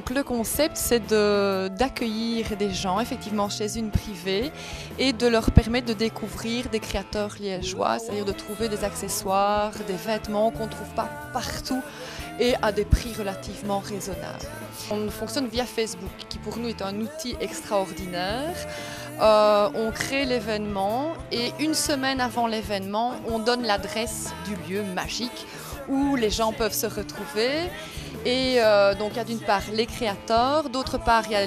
Donc le concept, c'est d'accueillir des gens effectivement chez une privée et de leur permettre de découvrir des créateurs liégeois, c'est-à-dire de trouver des accessoires, des vêtements qu'on ne trouve pas partout et à des prix relativement raisonnables. On fonctionne via Facebook, qui pour nous est un outil extraordinaire. On crée l'événement et une semaine avant l'événement, on donne l'adresse du lieu magique où les gens peuvent se retrouver. Et donc il y a d'une part les créateurs, d'autre part il y a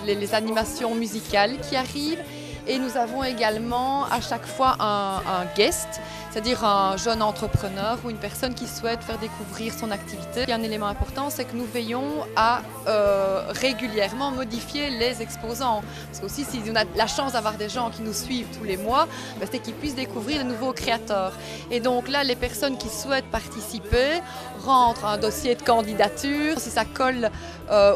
les animations musicales qui arrivent. Et nous avons également à chaque fois un guest, c'est-à-dire un jeune entrepreneur ou une personne qui souhaite faire découvrir son activité. Et un élément important, c'est que nous veillons à régulièrement modifier les exposants. Parce que aussi, si on a la chance d'avoir des gens qui nous suivent tous les mois, c'est qu'ils puissent découvrir de nouveaux créateurs. Et donc là, les personnes qui souhaitent participer rentrent un dossier de candidature. Si ça colle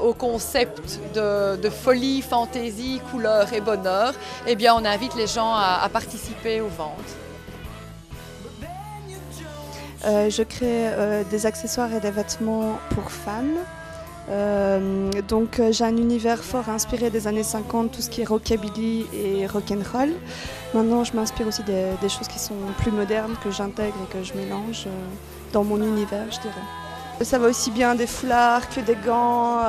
au concept de folie, fantaisie, couleur et bonheur, eh bien, on invite les gens à participer aux ventes. Je crée des accessoires et des vêtements pour femmes. J'ai un univers fort inspiré des années 50, tout ce qui est rockabilly et rock'n'roll. Maintenant, je m'inspire aussi des choses qui sont plus modernes, que j'intègre et que je mélange dans mon univers, je dirais. Ça va aussi bien des foulards que des gants,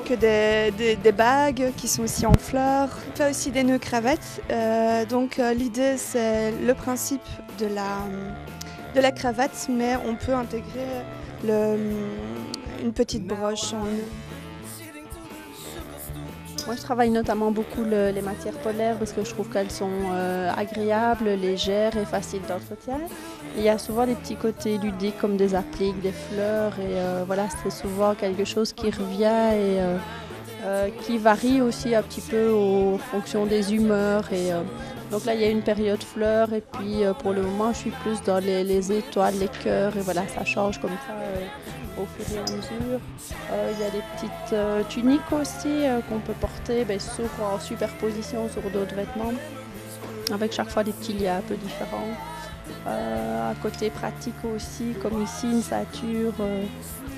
que des bagues qui sont aussi en fleurs. On fait aussi des nœuds cravates. L'idée, c'est le principe de la cravate, mais on peut intégrer une petite broche en nœud. Moi, je travaille notamment beaucoup les matières polaires parce que je trouve qu'elles sont agréables, légères et faciles d'entretien. Il y a souvent des petits côtés ludiques comme des appliques, des fleurs et c'est souvent quelque chose qui revient et qui varie aussi un petit peu en fonction des humeurs. Donc là, il y a une période fleurs et puis pour le moment, je suis plus dans les étoiles, les cœurs et voilà, ça change comme ça. Au fur et à mesure. Il y a des petites tuniques aussi qu'on peut porter en superposition sur d'autres vêtements, avec chaque fois des petits liens un peu différents. À côté pratique aussi, comme ici, une ceinture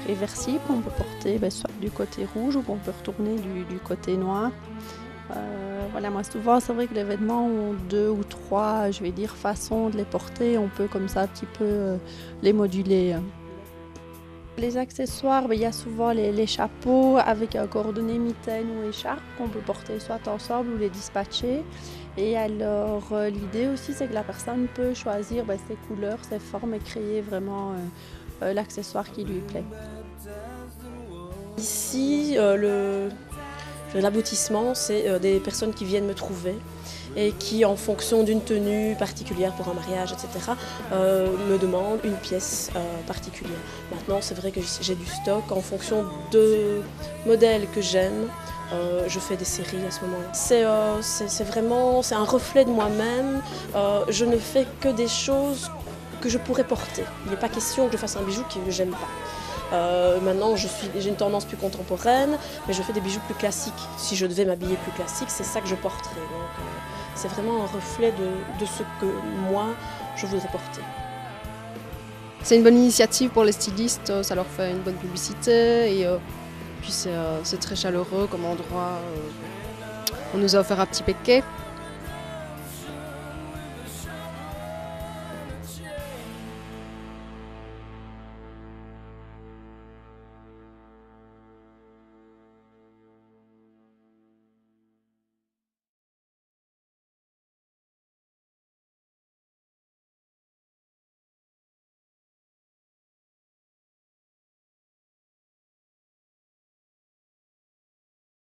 réversible qu'on peut porter soit du côté rouge ou qu'on peut retourner du côté noir. Moi souvent c'est vrai que les vêtements ont 2 ou 3, façons de les porter. On peut comme ça un petit peu les moduler. Les accessoires, il y a souvent les chapeaux avec un coordonné mitaine ou écharpe qu'on peut porter soit ensemble ou les dispatcher. Et alors l'idée aussi c'est que la personne peut choisir ses couleurs, ses formes et créer vraiment l'accessoire qui lui plaît. Ici, l'aboutissement, c'est des personnes qui viennent me trouver et qui, en fonction d'une tenue particulière pour un mariage, etc., me demandent une pièce particulière. Maintenant, c'est vrai que j'ai du stock en fonction de modèles que j'aime. Je fais des séries à ce moment-là. C'est un reflet de moi-même. Je ne fais que des choses que je pourrais porter. Il n'est pas question que je fasse un bijou que j'aime pas. Maintenant, j'ai une tendance plus contemporaine, mais je fais des bijoux plus classiques. Si je devais m'habiller plus classique, c'est ça que je porterais. Donc, c'est vraiment un reflet de ce que moi, je voudrais porter. C'est une bonne initiative pour les stylistes, ça leur fait une bonne publicité et puis c'est très chaleureux comme endroit. On nous a offert un petit paquet.